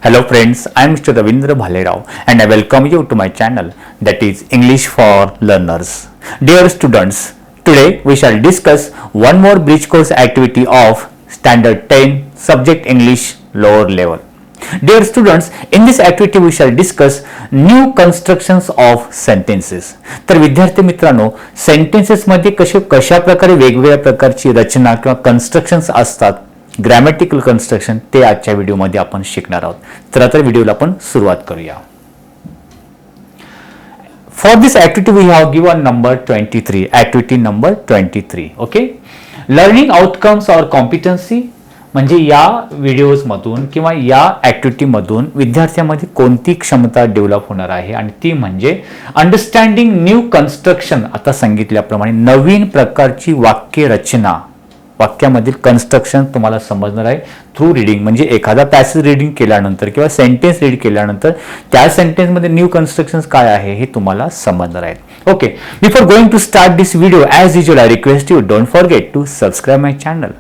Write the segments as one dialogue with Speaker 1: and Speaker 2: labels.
Speaker 1: Hello friends, I am Mr. Ravindra Bhalerao and I welcome you to my channel, that is English for Learners. Dear students, today we shall discuss one more bridge course activity of Standard 10 Subject English Lower Level. Dear students, in this activity we shall discuss new constructions of sentences. तर विद्यार्थी मित्रांनो, sentences मध्ये कशा प्रकारे वेगवेगळ्या प्रकारची रचना किंवा constructions असतात, ग्रॅमॅटिकल कन्स्ट्रक्शन, ते आजच्या व्हिडिओमध्ये आपण शिकणार आहोत. चला तर व्हिडिओला आपण सुरुवात करूया. For this activity we have given number 23, activity number 23. Okay, learning outcomes और कॉम्पिटन्सी, म्हणजे या व्हिडिओज मधून किंवा या ऍक्टिव्हिटी मधून विद्यार्थ्यांमध्ये कोणती क्षमता डेव्हलप होणार आहे, आणि ती म्हणजे अंडरस्टँडिंग न्यू कन्स्ट्रक्शन. आता सांगितल्याप्रमाणे नवीन प्रकारची वाक्य रचना, वाक्यामधील कन्स्ट्रक्शन तुम्हाला समजणार आहे थ्रू रीडिंग. म्हणजे एखादा पॅसेज रीडिंग केल्यानंतर किंवा सेंटेन्स रीड केल्यानंतर त्या सेंटेन्समध्ये न्यू कन्स्ट्रक्शन्स काय आहे हे तुम्हाला समजणार आहे. Okay, before going to start this video, as usual I request you don't forget to subscribe my channel.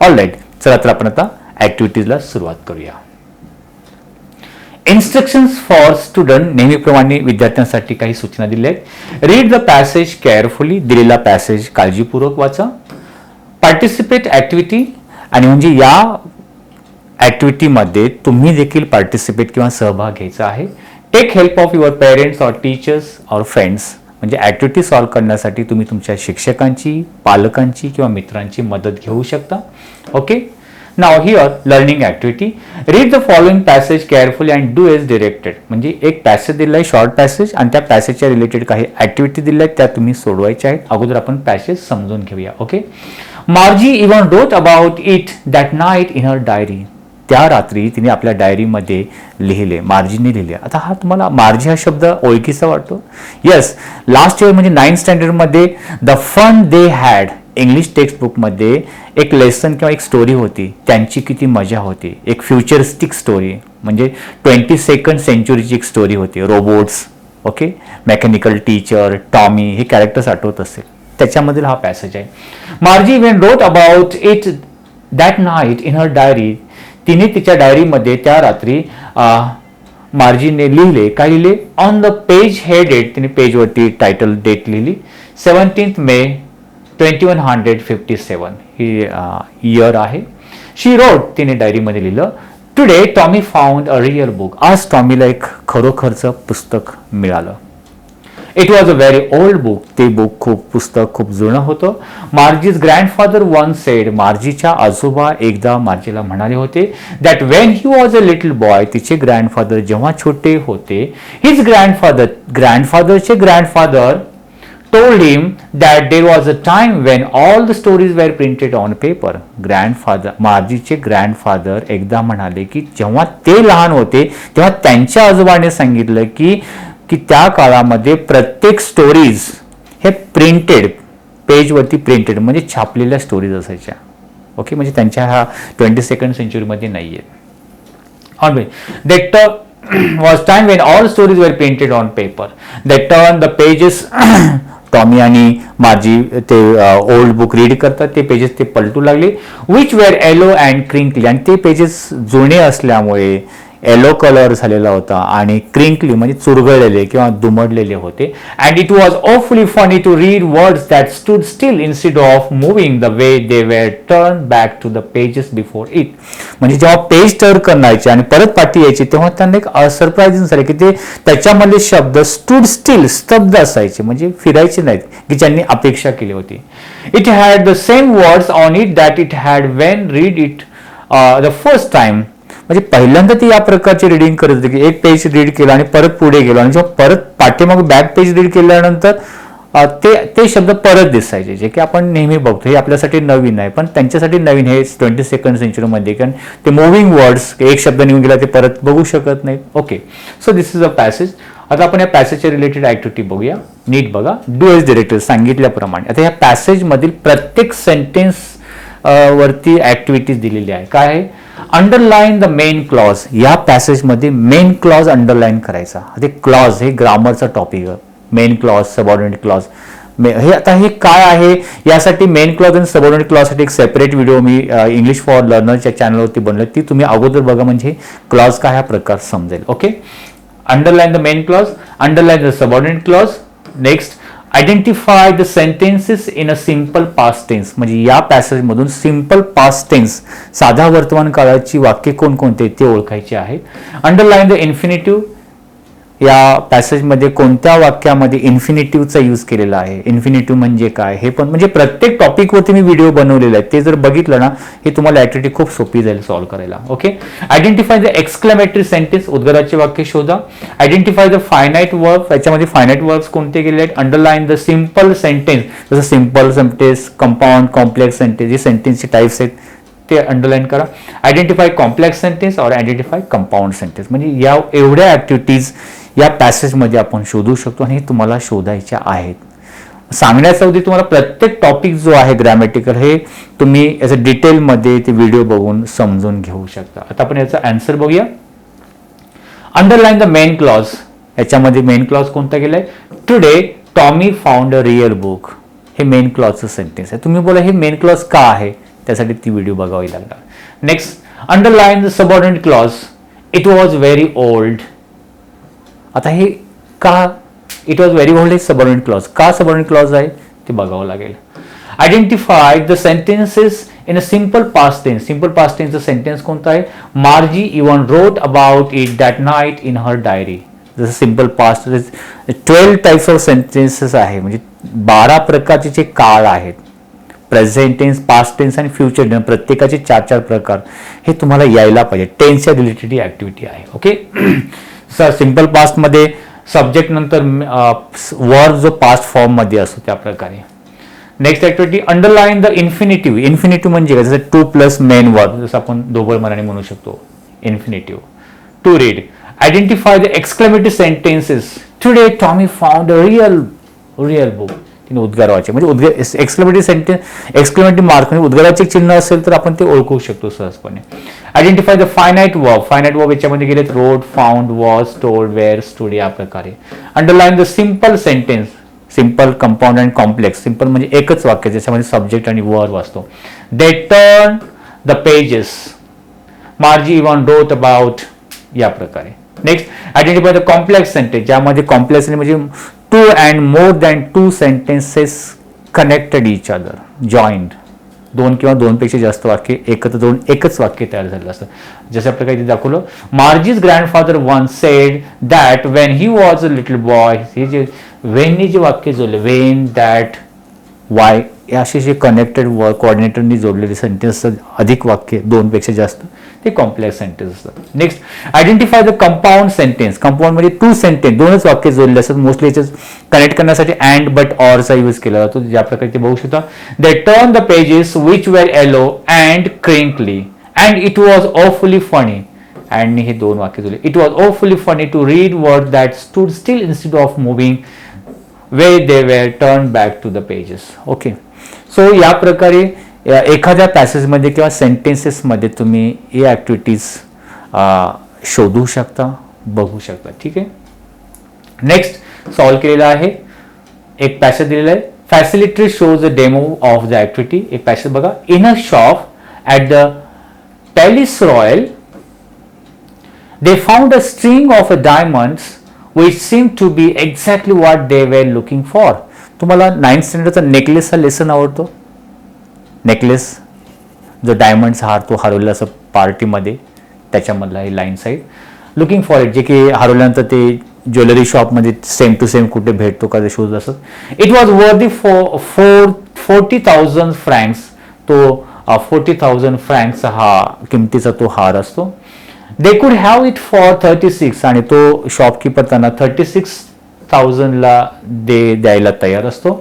Speaker 1: Alright, चला तर आपण आता ऍक्टिव्हिटीजला सुरुवात करूया. इन्स्ट्रक्शन्स फॉर स्टुडंट, नेहमीप्रमाणे विद्यार्थ्यांसाठी काही सूचना दिल्या आहेत. रीड द पॅसेज केअरफुली, दिलेला पॅसेज काळजीपूर्वक वाचा. पार्टिसिपेट ऍक्टिव्हिटी, आणि म्हणजे या ऍक्टिव्हिटीमध्ये तुम्ही देखील पार्टिसिपेट किंवा सहभाग घ्यायचा आहे. Take help of your parents or teachers or friends, म्हणजे ऍक्टिव्हिटी सॉल्व्ह करण्यासाठी तुम्ही तुमच्या शिक्षकांची, पालकांची किंवा मित्रांची मदत घेऊ शकता. Okay, now here learning activity. Read the following passage carefully and do as directed, म्हणजे एक पॅसेज दिला आहे, शॉर्ट पॅसेज, आणि त्या पॅसेजच्या रिलेटेड काही ऍक्टिव्हिटी दिल्या आहेत, त्या तुम्ही सोडवायच्या आहेत. अगोदर आपण पॅसेज समजून घेऊया. Okay, मार्जी even wrote about it that night in her diary, त्या रात्री तिने आपल्या डायरीमध्ये लिहिले, मार्जीने लिहिले. आता हा तुम्हाला मार्जी हा शब्द ओळखीचा वाटतो? येस, लास्ट इयर म्हणजे 9th स्टँडर्डमध्ये the fun they had, English text बुकमध्ये एक लेसन किंवा एक स्टोरी होती, त्यांची किती मजा होती. एक फ्युचरिस्टिक स्टोरी, म्हणजे 22nd सेंचुरीची एक स्टोरी होती. Robots, okay, mechanical teacher, Tommy, हे कॅरेक्टर्स आठवत असेल, त्याच्यामधील हा पॅसेज आहे. मार्जी Wien rot about it that night in her diary, तिने तिच्या डायरीमध्ये त्या रात्री मार्जीने लिहिले. काय लिहिले? ऑन द पेज हेडेड, तिने पेजवरती टायटल डेट लिहिली, 17th May 2157, ही इयर आहे. शी रोट, तिने डायरीमध्ये लिहिलं, today Tommy found a real book, आज टॉमीला एक खरोखरचं पुस्तक मिळालं. It was a very old book, ते पुस्तक खूप जुनं होतं. मार्जीज ग्रँडफादर वन सेड, मार्जीच्या आजोबा एकदा मार्जीला म्हणाले होते, that when he was a little boy, तिचे ग्रँडफादर जेव्हा छोटे होते, हिज ग्रँडफादरचे grandfather told him that there was a time when all the stories were printed on paper. मार्जीचे ग्रँडफादर एकदा म्हणाले की जेव्हा ते लहान होते तेव्हा त्यांच्या आजोबाने सांगितलं की त्या काळामध्ये प्रत्येक स्टोरीज हे प्रिंटेड, पेजवरती प्रिंटेड म्हणजे छापलेल्या स्टोरीज असायच्या. ओके, म्हणजे त्यांच्या ह्या 22nd सेंचुरीमध्ये नाही आहे. That was time when all stories were printed on paper. They turned the pages. Tommy आणि मार्जी ते ओल्ड बुक रीड करतात, ते पेजेस ते पलटू लागले. Which were yellow and crinkly, आणि ते पेजेस जुने असल्यामुळे येलो कलर झालेला होता आणि क्रिंकली म्हणजे चुरगळलेले किंवा दुमडलेले होते. And it was awfully funny to read words that stood still instead of moving the way they were turn back to the pages before it, म्हणजे जेव्हा पेज टर्न करायचे आणि परत पाठी यायची तेव्हा त्यांना एक सरप्राइजिंग झाले की ते त्याच्यामधले शब्द स्टूड स्टील, स्तब्ध असायचे, म्हणजे फिरायचे नाहीत, की ज्यांनी अपेक्षा केली होती. It had the same words on it that it had Wien read it the first time, म्हणजे पहिल्यांदा ती या प्रकारची रिडिंग करत होती की एक पेज रीड केलं आणि परत पुढे गेलो, आणि जेव्हा परत पाठीमागे बॅक पेज रीड केल्यानंतर ते शब्द परत दिसायचे, जे की आपण नेहमी बघतो. हे आपल्यासाठी नवीन आहे, पण त्यांच्यासाठी नवीन हे 22nd सेंचुरीमध्ये, कारण ते मुव्हिंग वर्ड्स, एक शब्द निघून गेला ते परत बघू शकत नाहीत. Okay, so this is a passage. आता आपण या पॅसेजच्या रिलेटेड ऍक्टिव्हिटी बघूया, नीट बघा. डू एज डिरेक्टेड सांगितल्याप्रमाणे. आता या पॅसेज मधील प्रत्येक सेंटेन्स वरती ऍक्टिव्हिटीज दिलेली आहे. काय आहे? अंडरलाईन द मेन क्लॉज, या पॅसेजमध्ये मेन क्लॉज अंडरलाईन करायचा. ते क्लॉज हे ग्रामरचा टॉपिक आहे. मेन क्लॉज, सबऑर्डिनेट क्लॉज, हे आता हे काय आहे, यासाठी मेन क्लॉज आणि सबऑर्डिनेट क्लॉजसाठी एक सेपरेट व्हिडिओ मी इंग्लिश फॉर लर्नरच्या चॅनलवरती बनवलं, ती तुम्ही अगोदर बघा, म्हणजे क्लॉज काय हा प्रकार समजेल. Okay, underline the main clause, underline the subordinate clause. Next, identify the sentences in a simple past tense, म्हणजे या पॅसेजमधून सिंपल पास्ट टेन्स साधा वर्तमान काळाची वाक्य कोणकोणते ते ओळखायचे आहेत. अंडरलाईन द इन्फिनिटिव्ह, या पॅसेजमध्ये कोणत्या वाक्यामध्ये इन्फिनिटिव्हचा यूज केलेला आहे, इन्फिनिटिव्ह म्हणजे काय हे पण, म्हणजे प्रत्येक टॉपिकवरती मी व्हिडिओ बनवलेला आहे, ते जर बघितलं ना हे तुम्हाला ऍक्टिव्हिटी खूप सोपी जाईल सॉल्व्ह करायला. Okay, identify the exclamatory sentence, उद्गाराचे वाक्य शोधा. आयडेंटिफाय द फायनाईट वर्ब, याच्यामध्ये फायनाईट वर्ब्स कोणते केलेले आहेत. अंडरलाईन द सिंपल सेंटेन्स, जसं simple sentence, compound, complex sentence, जे सेंटेन्सचे टाइप्स आहेत ते अंडरलाईन करा. आयडेंटिफाय कॉम्प्लेक्स सेंटेन्स और आयडेंटिफाय कंपाऊंड सेंटेन्स, म्हणजे या एवढ्या ऍक्टिव्हिटीज या पॅसेजमध्ये आपण शोधू शकतो आणि तुम्हाला शोधायच्या आहेत. सांगण्याचा उद्देश तुम्हाला प्रत्येक टॉपिक जो आहे ग्रॅमॅटिकल, हे तुम्ही याचं डिटेलमध्ये ते व्हिडिओ बघून समजून घेऊ शकता. आता आपण याचा आन्सर बघूया. अंडरलाईन द मेन क्लॉज, याच्यामध्ये मेन क्लॉज कोणता गेलाय. Today Tommy found a real book, हे मेन क्लॉजचं सेंटेन्स आहे. तुम्ही बोला हे मेन क्लॉज का आहे, त्यासाठी ती व्हिडिओ बघावी लागणार. Next, underline the subordinate clause, it was very old. आता हे का इट वॉज व्हेरी ओल्ड हे सबऑर्डिनेट क्लॉज, का सबऑर्डिनेट क्लॉज आहे ते बघावं लागेल. Identify the sentences in a simple past tense, simple past टेन्सचा सेंटेन्स कोणता आहे. Margie even wrote about it that night in her diary. जसं simple past 12 types of sentences आहे, म्हणजे 12 प्रकारचे जे काळ आहेत, प्रेझेंट टेन्स, पास्ट टेन्स आणि फ्युचर टेन्स, प्रत्येकाचे 4-4 प्रकार हे तुम्हाला यायला पाहिजे. टेन्सच्या रिलेटेड ऍक्टिव्हिटी आहे. ओके, सर सिंपल पास्ट मध्ये सब्जेक्ट नंतर वर्ब जो पास्ट फॉर्म मध्ये असतो त्या प्रकारे. Next activity, underline the infinitive. Infinitive म्हणजे काय, जसं टू प्लस मेन वर्ब, जसं आपण ढोबळ मराठी म्हणू शकतो infinitive. To read, identify the exclamatory sentences. Today Tommy found a real book. उद्गाराचे म्हणजे एक्सक्लेमेटरी सेंटेन्स, एक्सक्लेमेटरी मार्क म्हणजे उद्गाराचे चिन्ह असेल तर आपण ते ओळखू शकतो सहजपणे. Identify the finite verb, finite verb याच्यामध्ये गेलेत rode, found, was, told, were, stood या प्रकारे. Underline the simple sentence, simple, compound and complex. Simple म्हणजे एकच वाक्य ज्याच्यामध्ये सब्जेक्ट आणि वर्ब असतो. They turn the pages, Margie even wrote about या प्रकारे. Next, identify the complex sentence, ज्यामध्ये कॉम्प्लेक्स म्हणजे two and more than two sentences connected each other, joined. 2 किंवा 2 पेक्षा जास्त वाक्य एकत्र जोडून एकच वाक्य तयार झालेलं असतं. जसं प्रकारे इथे दाखवलं, Margie's grandfather once said that when he was a little boy. हे जे वेननी जे वाक्य जोडले, वेन, दॅट, वाय, असे जे कनेक्टेड वर्ड कोऑर्डिनेटरनी जोडलेले सेंटेन्स, अधिक वाक्य 2 पेक्षा जास्त, ते कॉम्प्लेक्स सेंटेन्स असतात. Next, identify the compound sentence. Compound म्हणजे 2 सेंटेन्स, 2च वाक्य जोडले असतात. मोस्टली याचे कनेक्ट करण्यासाठी अँड, बट, ऑरचा यूज केला जातो, ज्या प्रकारे ते बघू शकता. They turn the pages which were yellow and crinkly and it was awfully funny. And हे 2 वाक्य जोडले. It was awfully funny to read word that stood still instead of moving way they were turn back to the pages. Okay, so या प्रकारे एखाद्या पॅसेजमध्ये किंवा सेंटेन्सेसमध्ये तुम्ही हे activities शोधू शकता, बघू शकता. ठीक आहे, नेक्स्ट सॉल्व केलेला आहे. एक पॅसेज दिलेला आहे. Facility shows a demo of the activity. एक पॅसेज बघा. In a shop at the palace royal they found a string of a diamonds which seemed to be exactly what they were looking for. तुम्हाला 9th स्टँडर्डचा necklace हा lesson आवडतो. Necklace जो diamonds हार तो हरवला असं पार्टीमध्ये, त्याच्यामधला हे line side. Looking for it, जे की हरवल्यानंतर ते ज्वेलरी शॉपमध्ये सेम टू सेम कुठे भेटतो का ते शोध असत. इट वॉज वर्दी फॉर 40,000 फ्रँक्स. तो 40,000 फ्रँक्स हा किमतीचा तो हार असतो. They could have it for 36 आणि तो शॉपकीपर त्यांना 36,000ला द्यायला तयार असतो.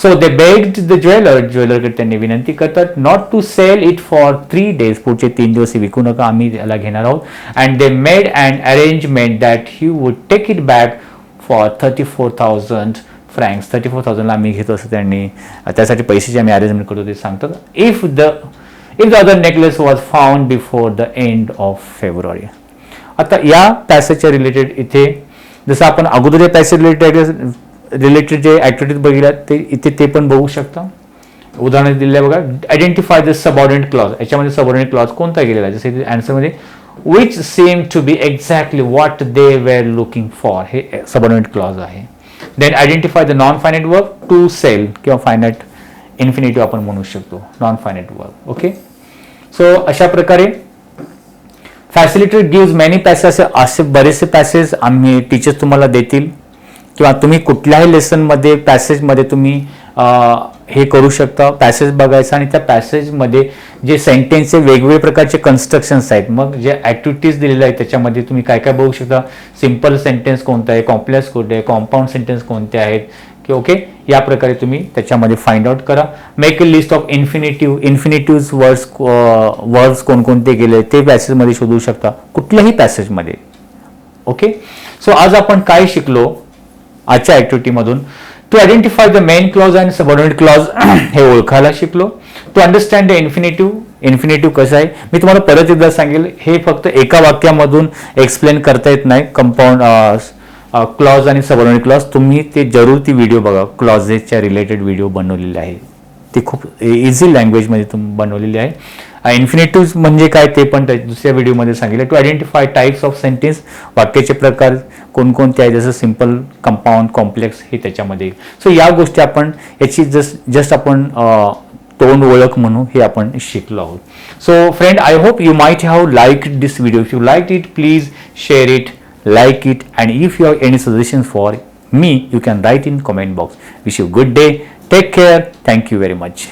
Speaker 1: सो दे बेग्ड द ज्वेलरकडे त्यांनी विनंती करतात not to sell it for 3 days. पुढचे 3 दिवस विकू नका, आम्ही याला घेणार आहोत. And they made and arrangement that he would take it back for 34,000 francs. 34,000ला आम्ही घेतो असं त्यांनी, त्यासाठी पैशाची आम्ही अरेंजमेंट करतो ते सांगतात. If the other necklace was found before the end of February. आता या पॅसेजच्या रिलेटेड इथे जसं आपण अगोदर या पॅसेज रिलेटेड रिलेटेड जे ऍक्टिव्हिटीज बघितल्या ते इथे ते पण बघू शकता. उदाहरण दिले बघा, आयडेंटिफाय द सबऑर्डिनेट क्लॉज. याच्यामध्ये सबऑर्डिनेट क्लॉज कोणता गेलेला आहे, जसे आन्सरमध्ये which seemed to be exactly what they were looking for, हे सबऑर्डिनेट क्लॉज आहे. Then identify the non finite verb, to sell किंवा फायनाइट इन्फिनिटिव्ह आपण म्हणू शकतो, non finite verb. Okay, so अशा प्रकारे फॅसिलिटेटर गिव्ज मेनी पॅसेज, असे बरेचसे पॅसेज आम्ही टीचर्स तुम्हाला देतील किंवा तुम्ही कुठल्याही लेसनमध्ये पॅसेजमध्ये तुम्ही हे करू शकता, पॅसेज बघायचा आणि त्या पॅसेजमध्ये जे सेंटेन्सचे वेगवेगळे प्रकारचे कन्स्ट्रक्शन्स आहेत, मग जे ॲक्टिव्हिटीज दिलेल्या आहेत त्याच्यामध्ये तुम्ही काय काय बघू शकता, सिम्पल सेंटेन्स कोणता आहे, कॉम्प्लेक्स कोणते आहे, कॉम्पाऊंड सेंटेन्स कोणते आहेत, की ओके या प्रकारे तुम्ही त्याच्यामध्ये फाइंड आउट करा. Make a list of infinitive words कोणकोणते गेले ते पॅसेजमध्ये शोधू शकता, कुठल्याही पॅसेजमध्ये. ओके, सो आज आपण काय शिकलो आजच्या ॲक्टिव्हिटीमधून, to identify the main clause and subordinate clause हे ओळखायला शिकलो. टू अंडरस्टँड द इन्फिनिटिव्ह कसं आहे, मी तुम्हाला परत एकदा सांगेल, हे फक्त एका वाक्यामधून एक्सप्लेन करता येत नाही. कंपाऊंड क्लॉज आणि सबऑर्डिनेट क्लॉज तुम्ही ते जरूर ती व्हिडिओ बघा, क्लॉजेसच्या रिलेटेड व्हिडिओ बनवलेली आहे, ती खूप इझी लँग्वेजमध्ये तुम्ही बनवलेली आहे. इन्फिनिटिव्ह म्हणजे काय ते पण दुसऱ्या व्हिडिओमध्ये सांगितलं. To identify types of sentence, वाक्याचे प्रकार कोणकोणते आहेत, जसं सिम्पल, कंपाऊंड, कॉम्प्लेक्स हे त्याच्यामध्ये. सो या गोष्टी आपण याची जस्ट आपण तोंड ओळख म्हणून हे आपण शिकलो आहोत. So friend, I hope you might have liked this video. If you like it, please share it, like it, and if you have any suggestions for me, you can write in comment box. Wish you good day, take care, thank you very much.